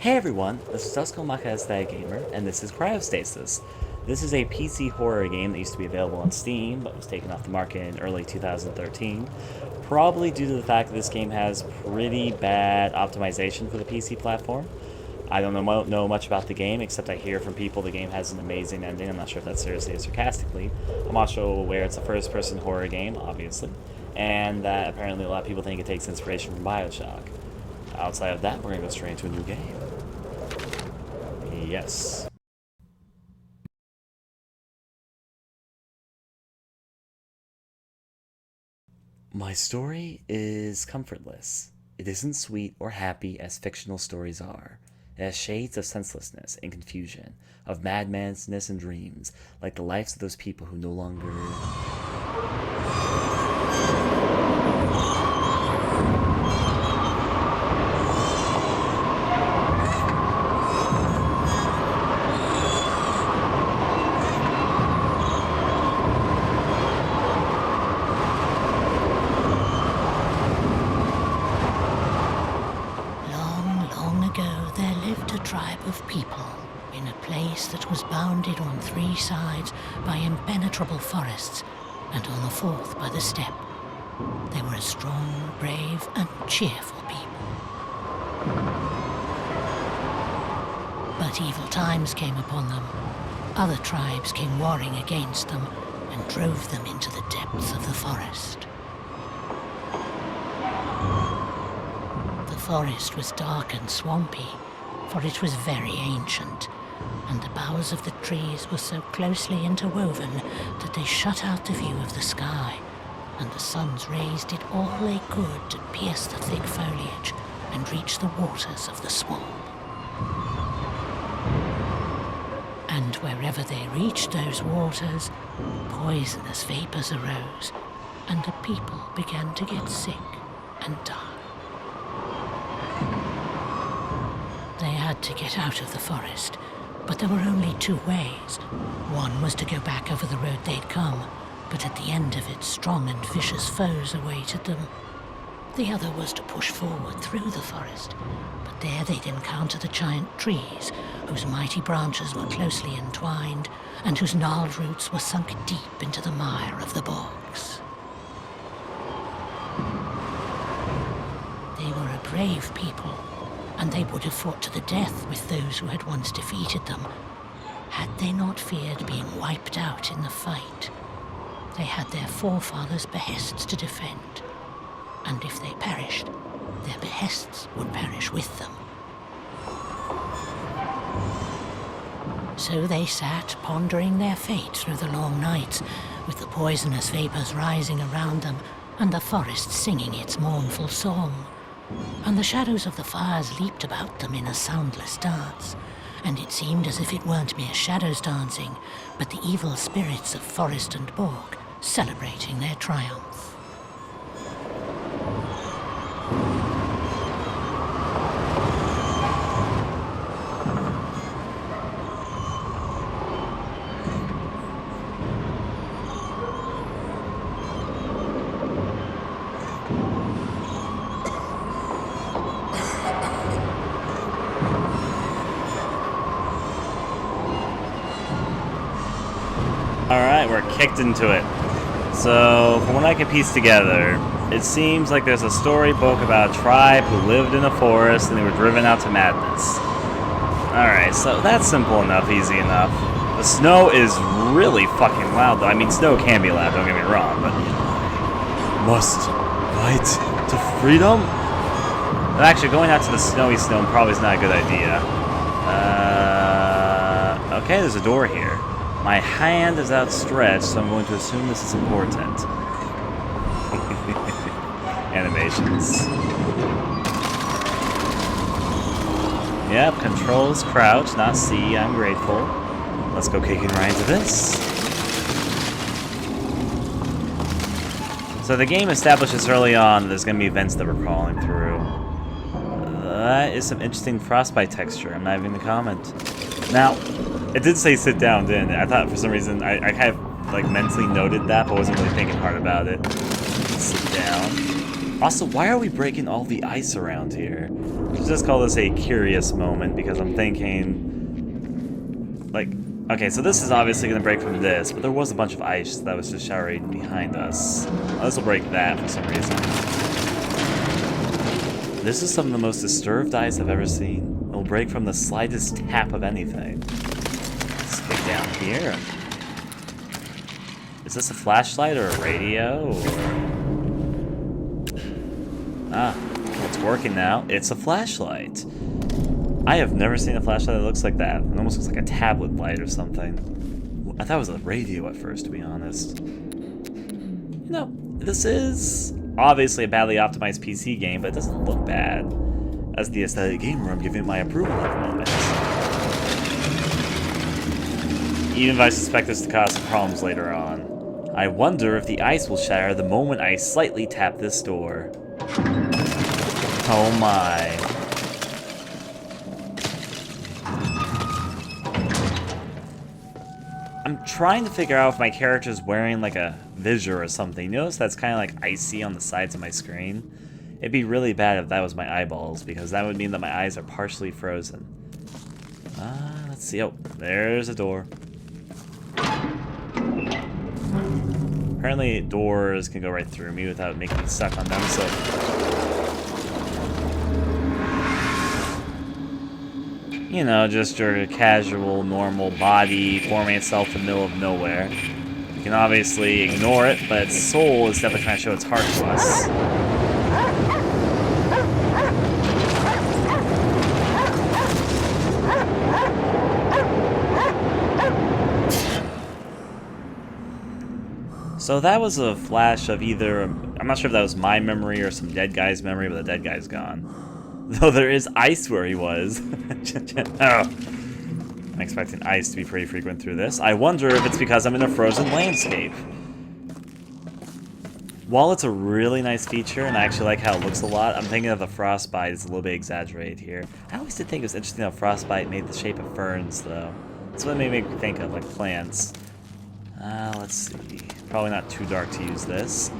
Hey everyone, this is Dusko Gamer, and this is Cryostasis. This is a PC horror game that used to be available on Steam, but was taken off the market in early 2013, probably due to the fact that this game has pretty bad optimization for the PC platform. I don't know much about the game, except I hear from people the game has an amazing ending. I'm not sure if that's seriously or sarcastically. I'm also aware it's a first-person horror game, obviously, and that apparently a lot of people think it takes inspiration from Bioshock. Outside of that, we're going to go straight into a new game. Yes. My story is comfortless. It isn't sweet or happy as fictional stories are. It has shades of senselessness and confusion, of madness and dreams, like the lives of those people who no longer... Tribe of people in a place that was bounded on three sides by impenetrable forests and on the fourth by the steppe. They were a strong, brave, and cheerful people. But evil times came upon them. Other tribes came warring against them and drove them into the depths of the forest. The forest was dark and swampy, for it was very ancient, and the boughs of the trees were so closely interwoven that they shut out the view of the sky, and the sun's rays did all they could to pierce the thick foliage and reach the waters of the swamp. And wherever they reached those waters, poisonous vapors arose, and the people began to get sick and die. They had to get out of the forest, but there were only two ways. One was to go back over the road they'd come, but at the end of it, strong and vicious foes awaited them. The other was to push forward through the forest, but there they'd encounter the giant trees, whose mighty branches were closely entwined, and whose gnarled roots were sunk deep into the mire of the bogs. They were a brave people, and they would have fought to the death with those who had once defeated them, had they not feared being wiped out in the fight. They had their forefathers' behests to defend, and if they perished, their behests would perish with them. So they sat pondering their fate through the long nights, with the poisonous vapors rising around them, and the forest singing its mournful song. And the shadows of the fires leaped about them in a soundless dance, and it seemed as if it weren't mere shadows dancing, but the evil spirits of forest and bog celebrating their triumph. Alright, we're kicked into it. So, from what I can piece together, it seems like there's a storybook about a tribe who lived in a forest and they were driven out to madness. Alright, so that's simple enough, easy enough. The snow is really fucking loud though. I mean, snow can be loud, don't get me wrong, but... Must fight to freedom? But actually, going out to the snowy snow probably is not a good idea. Okay, there's a door here. My hand is outstretched, so I'm going to assume this is important. Animations. Yep, controls crouch, not C. I'm grateful. Let's go kicking right into this. So the game establishes early on that there's going to be events that we're crawling through. That is some interesting frostbite texture. I'm not even going to comment. Now, it did say sit down, didn't it? I thought for some reason, I kind of like mentally noted that, but wasn't really thinking hard about it. Sit down. Also, why are we breaking all the ice around here? Let's just call this a curious moment, because I'm thinking... Like, okay, so this is obviously going to break from this, but there was a bunch of ice that was just showering behind us. Well, this will break that for some reason. This is some of the most disturbed ice I've ever seen. It will break from the slightest tap of anything. Let's kick down here. Is this a flashlight or a radio? Or... Ah, it's working now. It's a flashlight. I have never seen a flashlight that looks like that. It almost looks like a tablet light or something. I thought it was a radio at first, to be honest. You know, this is obviously a badly optimized PC game, but it doesn't look bad. As the aesthetic gamer, I'm giving it my approval at the moment. Even if I suspect this to cause some problems later on. I wonder if the ice will shatter the moment I slightly tap this door. Oh my. I'm trying to figure out if my character's wearing like a visor or something. Notice that's kind of like icy on the sides of my screen. It'd be really bad if that was my eyeballs, because that would mean that my eyes are partially frozen. Let's see. Oh, there's a door. Apparently doors can go right through me without making me suck on them, so... You know, just your casual, normal body forming itself in the middle of nowhere. You can obviously ignore it, but its soul is definitely trying to show its heart to us. So that was a flash of either, I'm not sure if that was my memory or some dead guy's memory, but the dead guy's gone. Though there is ice where he was. Oh. I'm expecting ice to be pretty frequent through this. I wonder if it's because I'm in a frozen landscape. While it's a really nice feature, and I actually like how it looks a lot, I'm thinking that the frostbite is a little bit exaggerated here. I always did think it was interesting how frostbite made the shape of ferns, though. That's what it made me think of, like plants. Let's see. Probably not too dark to use this.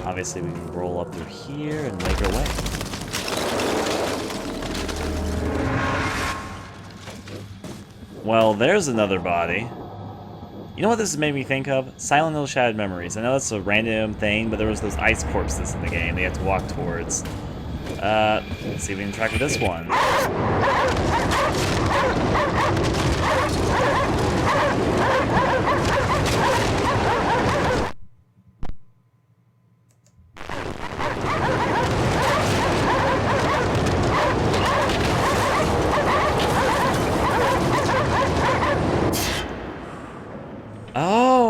Obviously, we can roll up through here and make our way. Well, there's another body. You know what this made me think of? Silent Hill Shattered Memories. I know that's a random thing, but there was those ice corpses in the game they had to walk towards. Let's see if we can track this one.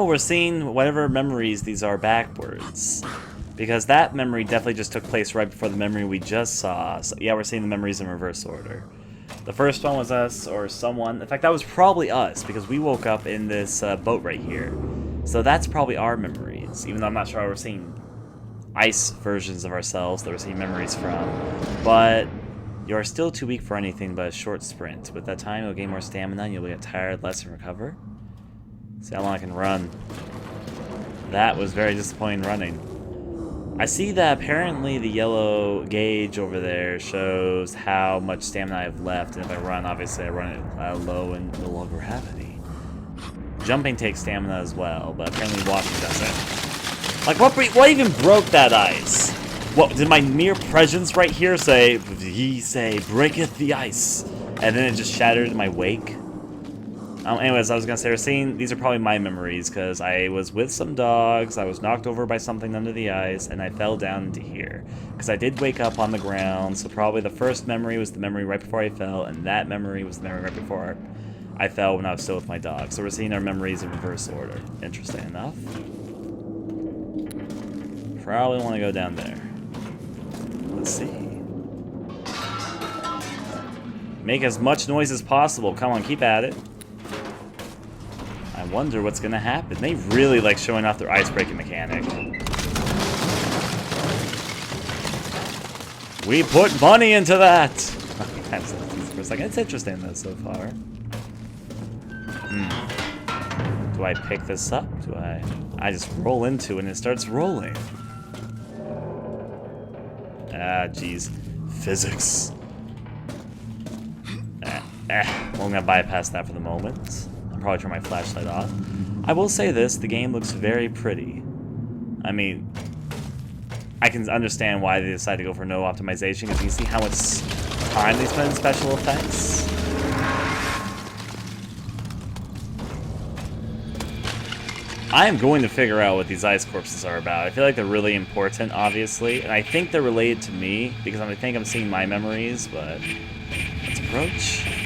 We're seeing whatever memories these are backwards. Because that memory definitely just took place right before the memory we just saw. So yeah, we're seeing the memories in reverse order. The first one was us or someone. In fact, that was probably us because we woke up in this boat right here. So that's probably our memories. Even though I'm not sure we're seeing ice versions of ourselves that we're seeing memories from. But you are still too weak for anything but a short sprint. With that time, you'll gain more stamina and you'll get tired less and recover. See how long I can run. That was very disappointing running. I see that apparently the yellow gauge over there shows how much stamina I have left, and if I run, obviously I run it low and no longer have any. Jumping takes stamina as well, but apparently walking doesn't. Like, what even broke that ice? What, did my mere presence right here say, "Ye say, breaketh the ice," and then it just shattered in my wake? Anyways, I was gonna say, these are probably my memories, because I was with some dogs, I was knocked over by something under the ice, and I fell down into here. Because I did wake up on the ground, so probably the first memory was the memory right before I fell, and that memory was the memory right before I fell when I was still with my dog. So we're seeing our memories in reverse order. Interesting enough. Probably want to go down there. Let's see. Make as much noise as possible. Come on, keep at it. I wonder what's gonna happen. They really like showing off their ice-breaking mechanic. We put money into that! For a second. It's interesting though so far. Do I pick this up? I just roll into it and it starts rolling. Ah, jeez. Physics. Well, I'm gonna bypass that for the moment. I'll probably turn my flashlight off. I will say this, the game looks very pretty. I mean, I can understand why they decided to go for no optimization, because you see how much time they spend in special effects. I am going to figure out what these ice corpses are about. I feel like they're really important, obviously, and I think they're related to me, because I think I'm seeing my memories, but let's approach.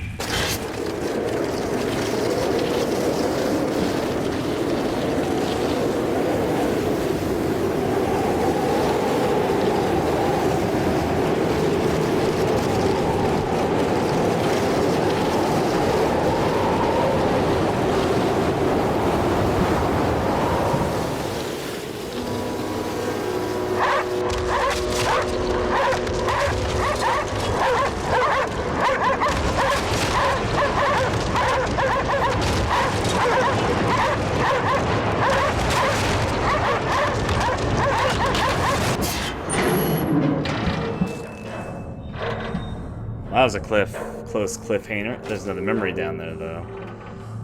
That was a close cliffhanger. There's another memory down there, though.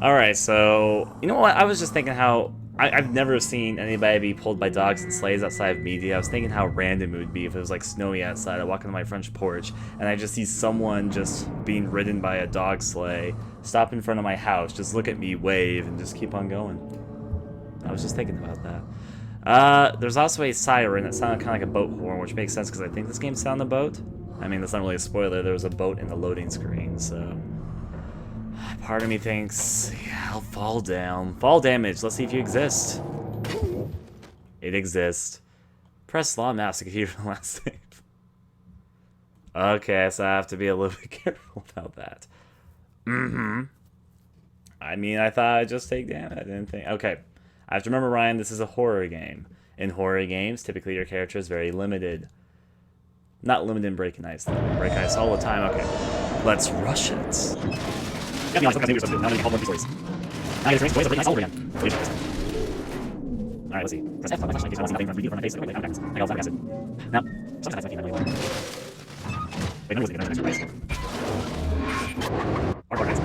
Alright, so... You know what? I was just thinking how... I've never seen anybody be pulled by dogs and sleighs outside of media. I was thinking how random it would be if it was, like, snowy outside. I walk into my front porch, and I just see someone just being ridden by a dog sleigh, stop in front of my house, just look at me, wave, and just keep on going. I was just thinking about that. There's also a siren that sounded kind of like a boat horn, which makes sense because I think this game's set on a boat. I mean, that's not really a spoiler. There was a boat in the loading screen, so... Part of me thinks, yeah, I'll fall down. Fall damage. Let's see if you exist. It exists. Press slaw mouse to get you from the last save. Okay, so I have to be a little bit careful about that. I mean, I thought I'd just take damage. I didn't think... Okay. I have to remember, Ryan, this is a horror game. In horror games, typically your character is very limited. Not limited in breaking ice, though. Break ice all the time. Okay. Let's rush it. Alright, let's see. Press F on my flashlight in case I want to see nothing from review from my face. I got acid. Now, sometimes I feel that way. Wait, no, it wasn't good. Hardcore ice.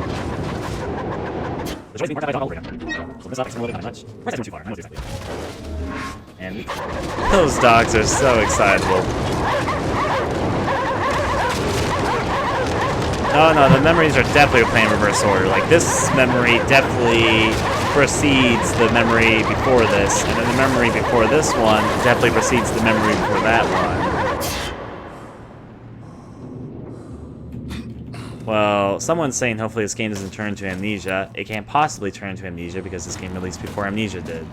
The choice being part of my dog all over again. So this up is loading on much. Press F too far. I know exactly. And we... Those dogs are so excitable. No, the memories are definitely playing in reverse order. Like, this memory definitely precedes the memory before this, and then the memory before this one definitely precedes the memory before that one. Well, someone's saying hopefully this game doesn't turn to Amnesia. It can't possibly turn to Amnesia because this game released before Amnesia did.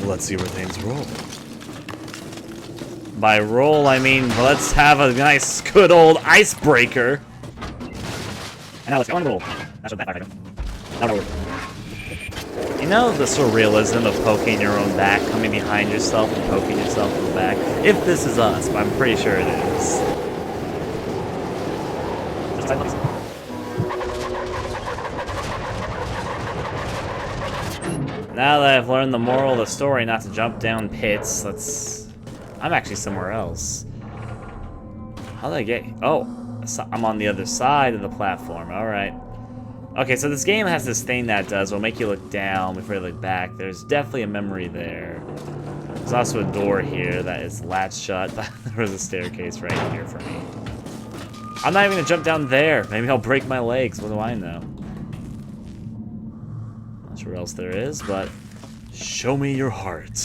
Let's see where things roll. By roll, I mean, let's have a nice, good old icebreaker. And now let's go on roll. That's what that fire. Now roll. You know the surrealism of poking your own back, coming behind yourself and poking yourself in the back? If this is us, but I'm pretty sure it is. Now that I've learned the moral of the story not to jump down pits, I'm actually somewhere else. How did I get... Oh, I'm on the other side of the platform. Alright. Okay, so this game has this thing that will make you look down before you look back. There's definitely a memory there. There's also a door here that is latched shut. There's a staircase right here for me. I'm not even going to jump down there. Maybe I'll break my legs. What do I know? Not sure what else there is, but... Show me your heart.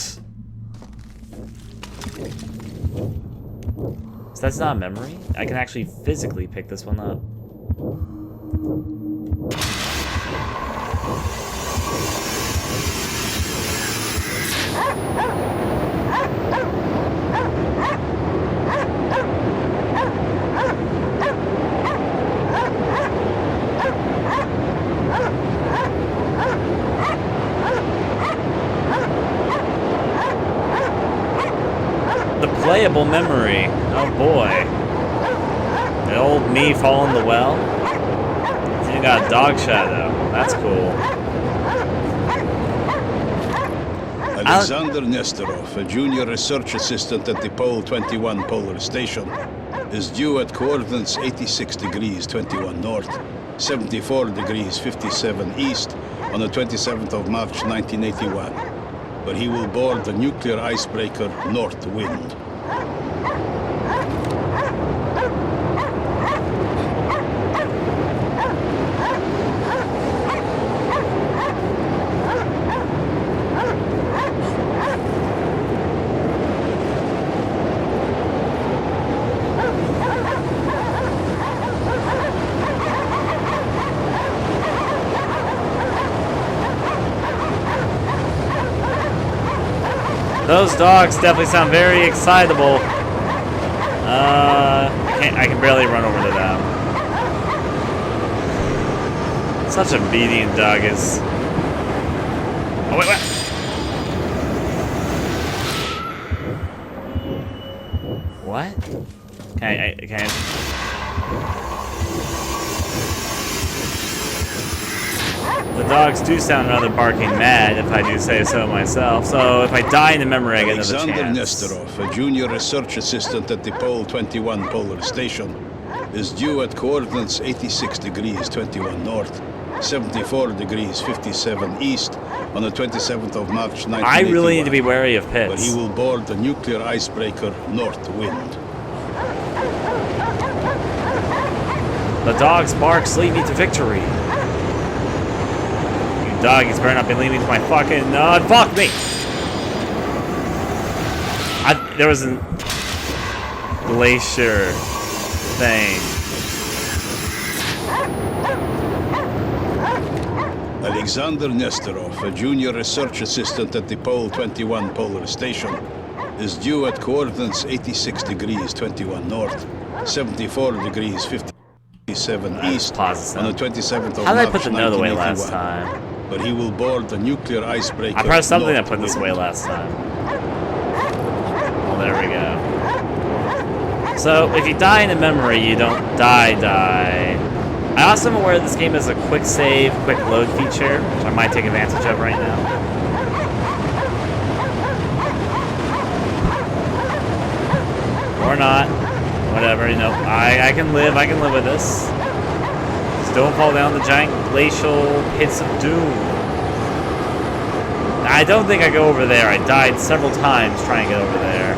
So that's not a memory? I can actually physically pick this one up. The playable memory. Oh boy. The old me fall in the well. You got a dog shadow. That's cool. Alexander Nesterov, a junior research assistant at the Pole 21 Polar Station, is due at coordinates 86 degrees 21 north, 74 degrees 57 east on the 27th of March 1981, where he will board the nuclear icebreaker North Wind. Those dogs definitely sound very excitable. I can barely run over to them. Such obedient dog is. Oh wait, what? What? Can I? The dogs do sound rather barking mad, if I do say so myself. So if I die in the memory, I get another chance. Alexander Nesterov, a junior research assistant at the Pole 21 Polar Station, is due at coordinates 86 degrees 21 north, 74 degrees 57 east on the 27th of March 1981. I really need to be wary of pits. But he will board the nuclear icebreaker North Wind. The dog's barks lead me to victory. Doggies better not be leading me to my fucking fuck me! There was a glacier thing. Alexander Nesterov, a junior research assistant at the Pole 21 Polar Station, is due at coordinates 86 degrees 21 north, 74 degrees 57 east on the 27th of March 1981. How did I put the note away last time? But he will board the nuclear icebreaker. I pressed something that put this away last time. Well, there we go. So, if you die in a memory, you don't die. I also am aware this game has a quick save, quick load feature, which I might take advantage of right now. Or not. Whatever, you know. I can live with this. Don't fall down the giant glacial pits of doom. I don't think I go over there. I died several times trying to get over there.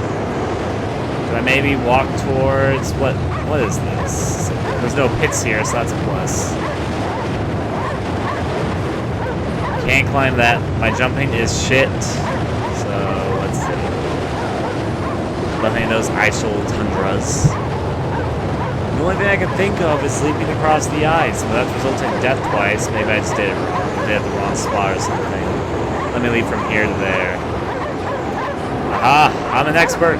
Should I maybe walk towards... What is this? There's no pits here, so that's a plus. Can't climb that. My jumping is shit. So, let's see. Nothing in those icial tundras. The only thing I can think of is sleeping across the ice, but that's resulting in death twice. Maybe I just did it wrong. I did the wrong spot or something. Let me leave from here to there. Aha! I'm an expert!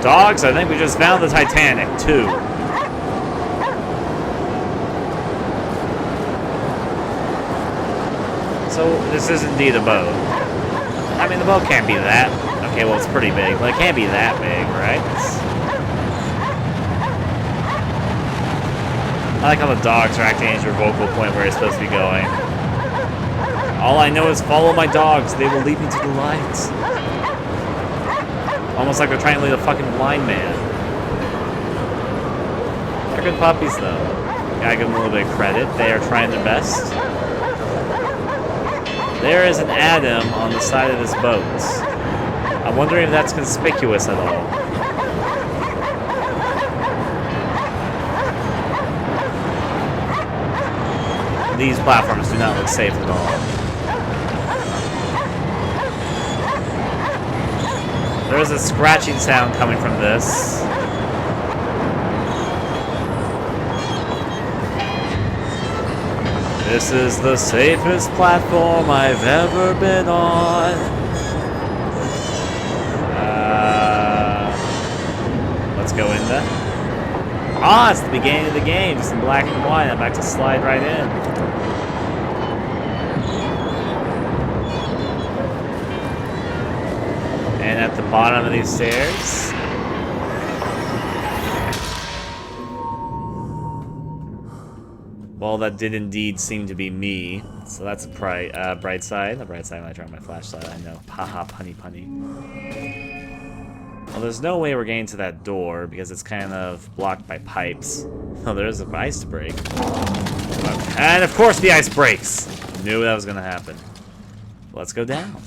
Dogs, I think we just found the Titanic, too. So, this is indeed a boat. I mean, the boat can't be that. Okay, well, it's pretty big, but it can't be that big, right? I like how the dogs are acting as your vocal point where you're supposed to be going. All I know is follow my dogs. They will lead me to the light. Almost like they're trying to lead a fucking blind man. They're good puppies, though. Gotta give them a little bit of credit. They are trying their best. There is an atom on the side of this boat. I'm wondering if that's conspicuous at all. These platforms do not look safe at all. There is a scratching sound coming from this. This is the safest platform I've ever been on. Let's go in there. Ah, it's the beginning of the game. It's in black and white. I'm about to slide right in. And at the bottom of these stairs... Well, that did indeed seem to be me. So that's a bright side. The bright side when I turn on my flashlight, I know. Haha, punny punny. Well, there's no way we're getting to that door because it's kind of blocked by pipes. Oh, there is an ice to break. And of course the ice breaks! Knew that was gonna happen. Let's go down.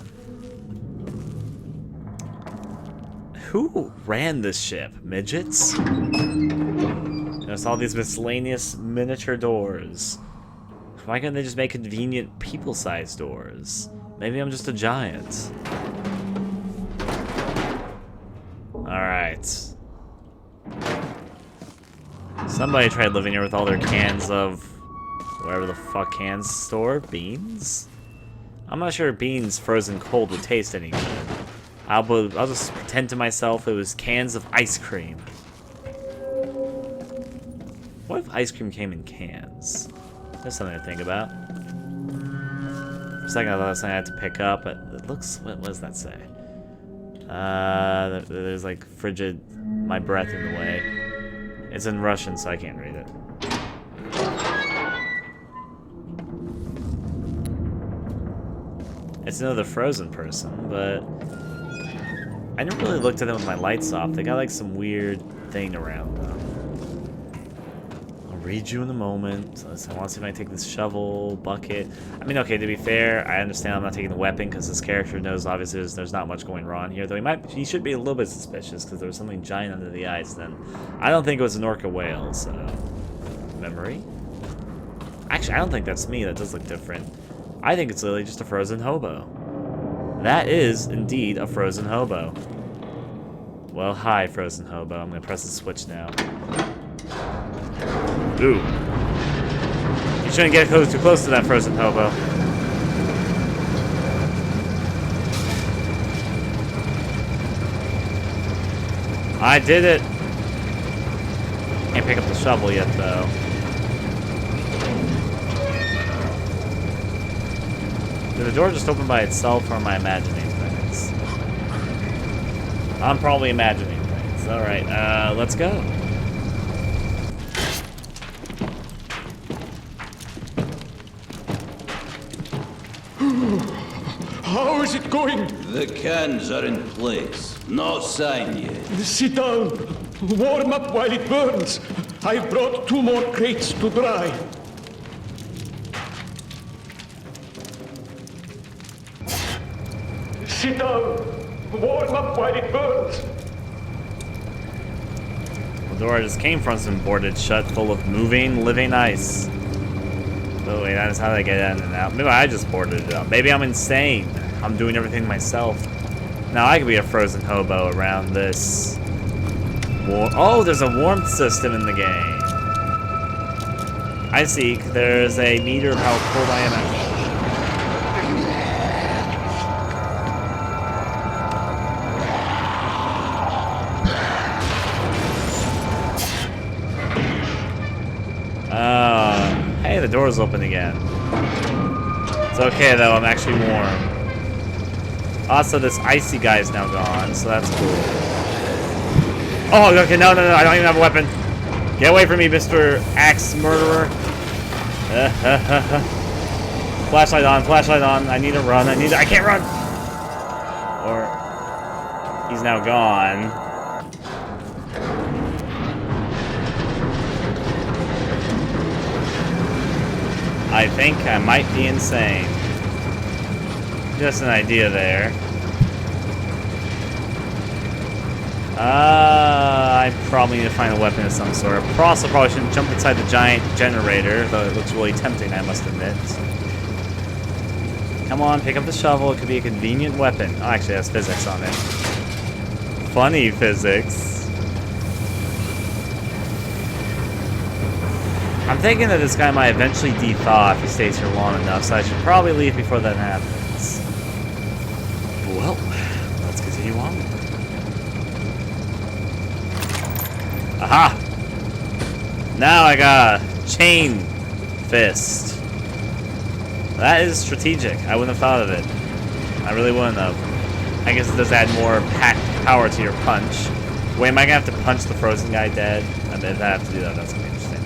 Who ran this ship? Midgets? There's all these miscellaneous miniature doors. Why can't they just make convenient people-sized doors? Maybe I'm just a giant. Alright. Somebody tried living here with all their cans of wherever the fuck cans store. Beans? I'm not sure beans frozen cold would taste any good. I'll just pretend to myself it was cans of ice cream. What if ice cream came in cans? That's something to think about. For a second I thought it was something I had to pick up, but it looks... What does that say? There's like frigid... My breath in the way. It's in Russian, so I can't read it. It's another frozen person, but... I never really looked at them with my lights off. They got like some weird thing around them. I'll read you in a moment. So I want to see if I can take this shovel, bucket. I mean, okay, to be fair, I understand I'm not taking the weapon because this character knows obviously there's not much going wrong here. Though he should be a little bit suspicious because there was something giant under the ice then. I don't think it was an orca whale, so... Memory? Actually, I don't think that's me. That does look different. I think it's literally just a frozen hobo. That is, indeed, a frozen hobo. Well, hi, frozen hobo. I'm gonna press the switch now. Ooh. You shouldn't get too close to that frozen hobo. I did it! Can't pick up the shovel yet, though. Did the door just open by itself, or am I imagining things? I'm probably imagining things. Alright, let's go. How is it going? The cans are in place. No sign yet. Sit down. Warm up while it burns. I've brought 2 more crates to dry. Sit down. Warm up while it burns. The door I just came from some boarded shut full of moving, living ice. Oh wait, that is how they get in and out. Maybe I just boarded it up. Maybe I'm insane. I'm doing everything myself. Now I could be a frozen hobo around this. Oh, there's a warmth system in the game. I see. There's a meter of how cold I am at. Hey, the door's open again. It's okay though, I'm actually warm. Also, this icy guy's now gone, so that's cool. Oh, okay, no, I don't even have a weapon. Get away from me, Mr. Axe Murderer. Flashlight on, I need to run, I can't run! Or, he's now gone. I think I might be insane. Just an idea there. I probably need to find a weapon of some sort. Also, probably shouldn't jump inside the giant generator, though it looks really tempting, I must admit. Come on, pick up the shovel. It could be a convenient weapon. Oh, actually, it has physics on it. Funny physics. I'm thinking that this guy might eventually de-thaw if he stays here long enough, so I should probably leave before that happens. Well, let's continue on. Aha! Now I got a chain fist. That is strategic. I wouldn't have thought of it. I really wouldn't have. I guess it does add more packed power to your punch. Wait, am I gonna have to punch the frozen guy dead? I bet if I have to do that, that's gonna be interesting.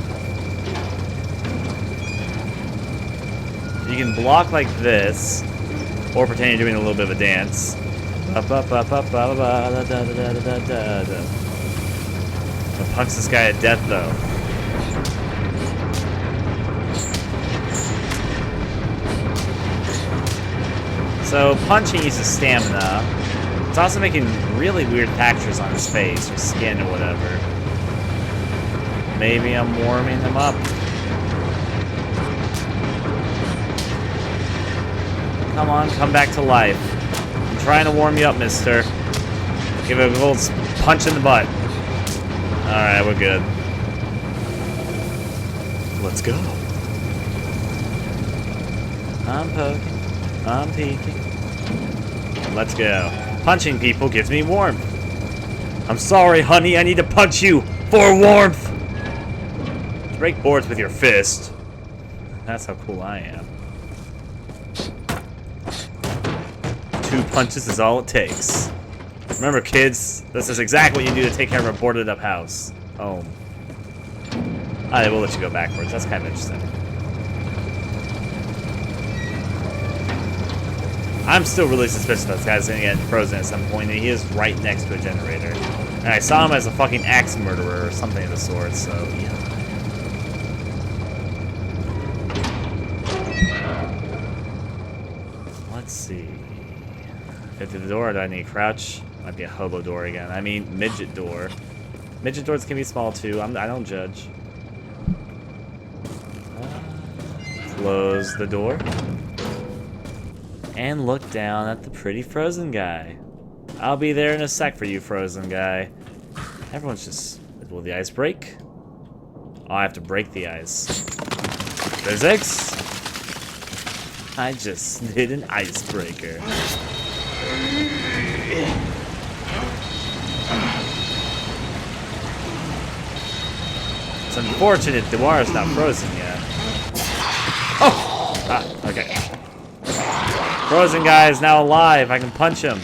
You can block like this, or pretend you're doing a little bit of a dance. I'll punch this guy at death, though. So, punching uses stamina. It's also making really weird textures on his face, or skin, or whatever. Maybe I'm warming him up. Come on, come back to life. I'm trying to warm you up, mister. Give it a little punch in the butt. Alright, we're good. Let's go. I'm poking. I'm peeking. Let's go. Punching people gives me warmth. I'm sorry, honey. I need to punch you for warmth. Break boards with your fist. That's how cool I am. 2 punches is all it takes. Remember, kids, this is exactly what you do to take care of a boarded up house. Home. I will let you go backwards. That's kind of interesting. I'm still really suspicious that this guy's gonna get frozen at some point, and he is right next to a generator. And I saw him as a fucking axe murderer or something of the sort, so yeah. Let's see. Get to the door, do I need crouch? Might be a hobo door again. I mean, midget door. Midget doors can be small too. I don't judge. Close the door. And look down at the pretty frozen guy. I'll be there in a sec for you, frozen guy. Everyone's just... Will the ice break? Oh, I have to break the ice. Physics? I just did an icebreaker. It's unfortunate the water's not frozen yet. Oh! Ah, okay. Frozen guy is now alive. I can punch him.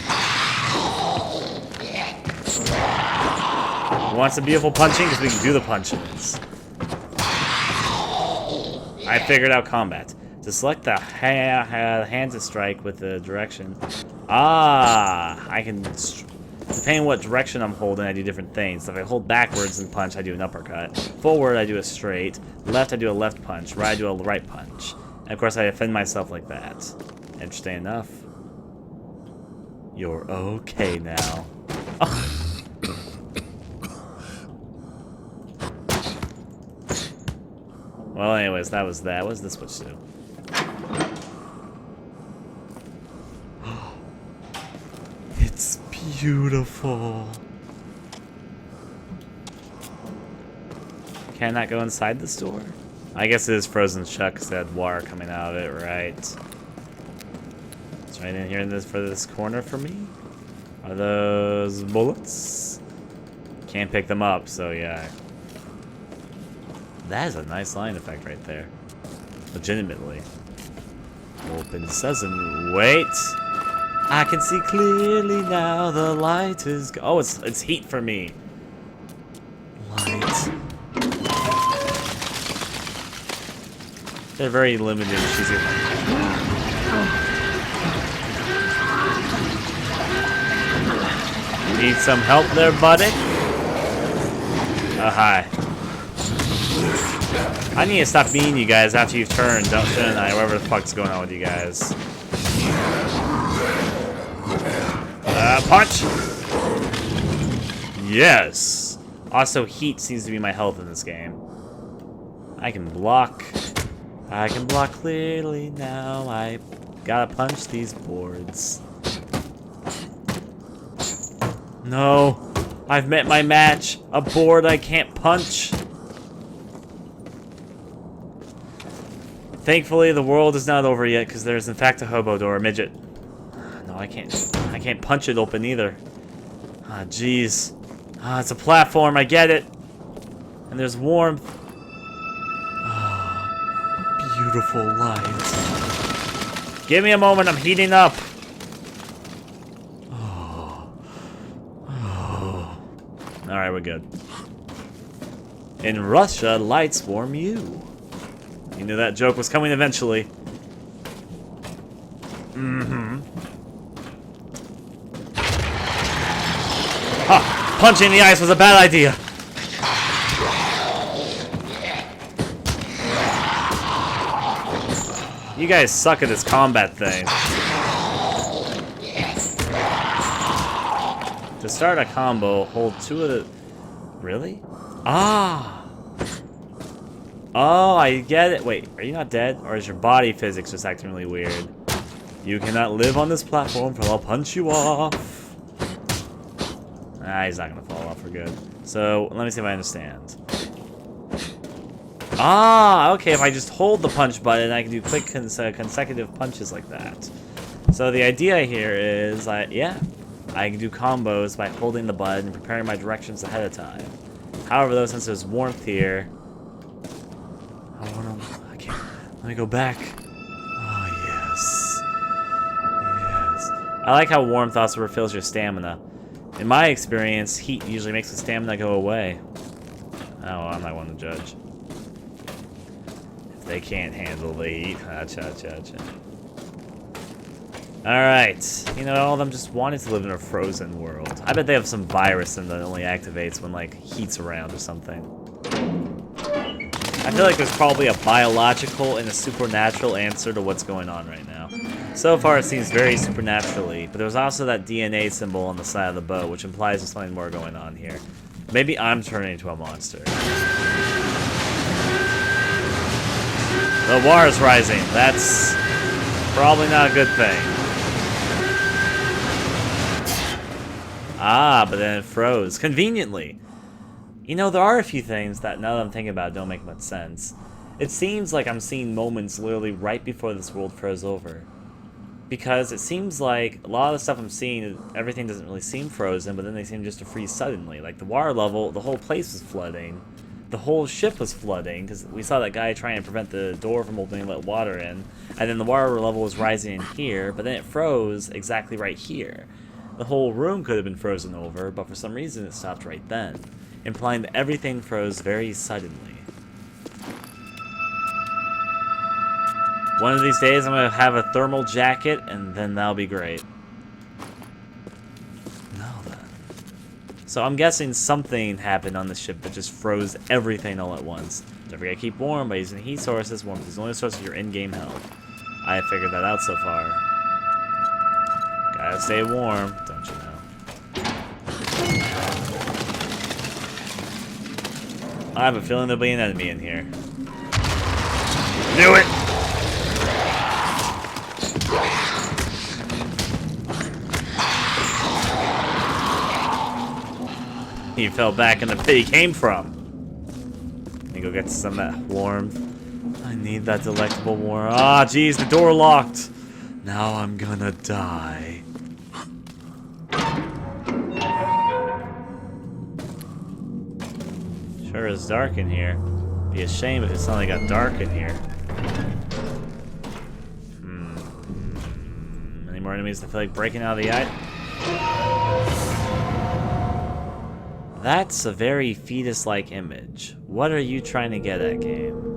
He wants some beautiful punching because we can do the punches. I figured out combat. To select the hand to strike with the direction. Ah, I can, depending on what direction I'm holding, I do different things. So if I hold backwards and punch, I do an uppercut. Forward, I do a straight. Left, I do a left punch. Right, I do a right punch. And of course, I defend myself like that. Interesting enough. You're okay now. Oh. Well, anyways, that was that. What does this switch do? It's beautiful. Can I go inside this door? I guess it is frozen shut because it had water coming out of it, right? It's right in here in this for this corner for me. Are those bullets? Can't pick them up, so yeah. That is a nice line effect right there. Legitimately. Open sesame. Wait. I can see clearly now. The light is. Oh, it's heat for me. Light. They're very limited. She's Need some help there, buddy? Oh, hi. I need to stop beating you guys after you've turned, shouldn't I? Whatever the fuck's going on with you guys. Punch! Yes! Also, heat seems to be my health in this game. I can block. I can block clearly now. I gotta punch these boards. No! I've met my match! A board I can't punch! Thankfully, the world is not over yet, because there's in fact a hobo door, a midget. No, I can't punch it open either. Ah, jeez. Ah, it's a platform, I get it. And there's warmth. Ah, beautiful light. Give me a moment, I'm heating up. Alright, we're good. In Russia, lights warm you. You knew that joke was coming eventually. Ha! Punching the ice was a bad idea. You guys suck at this combat thing. To start a combo, hold 2 of the... Really? Ah! Oh, I get it. Wait, are you not dead? Or is your body physics just acting really weird? You cannot live on this platform, for I'll punch you off. Ah, he's not gonna fall off for good. So, let me see if I understand. Ah, okay, if I just hold the punch button, I can do quick consecutive punches like that. So the idea here is, I can do combos by holding the button and preparing my directions ahead of time. However, though, since there's warmth here, I can't, let me go back. Oh, yes. Yes. I like how warmth also refills your stamina. In my experience, heat usually makes the stamina go away. Oh, well, I'm not one to judge. If they can't handle the heat. Alright. You know, all of them just wanted to live in a frozen world. I bet they have some virus that only activates when, like, heat's around or something. I feel like there's probably a biological and a supernatural answer to what's going on right now. So far, it seems very supernaturally, but there's also that DNA symbol on the side of the boat, which implies there's something more going on here. Maybe I'm turning into a monster. The water's rising. That's probably not a good thing. Ah, but then it froze. Conveniently. You know, there are a few things that, now that I'm thinking about it, don't make much sense. It seems like I'm seeing moments literally right before this world froze over. Because it seems like a lot of the stuff I'm seeing, everything doesn't really seem frozen, but then they seem just to freeze suddenly. Like the water level, the whole place was flooding. The whole ship was flooding, because we saw that guy trying to prevent the door from opening and let water in. And then the water level was rising in here, but then it froze exactly right here. The whole room could have been frozen over, but for some reason it stopped right then, implying that everything froze very suddenly. One of these days I'm going to have a thermal jacket, and then that'll be great. Now then. So I'm guessing something happened on the ship that just froze everything all at once. Don't forget to keep warm by using heat sources. Warmth is the only source of your in-game health. I have figured that out so far. Gotta stay warm, don't you know? I have a feeling there'll be an enemy in here. Knew it! He fell back in the pit he came from. Let me go get some of that warmth. I need that delectable warmth. Ah, geez, the door locked. Now I'm gonna die. Sure is dark in here. Be a shame if it suddenly got dark in here. Any more enemies that feel like breaking out of the ice? That's a very fetus-like image. What are you trying to get at, game?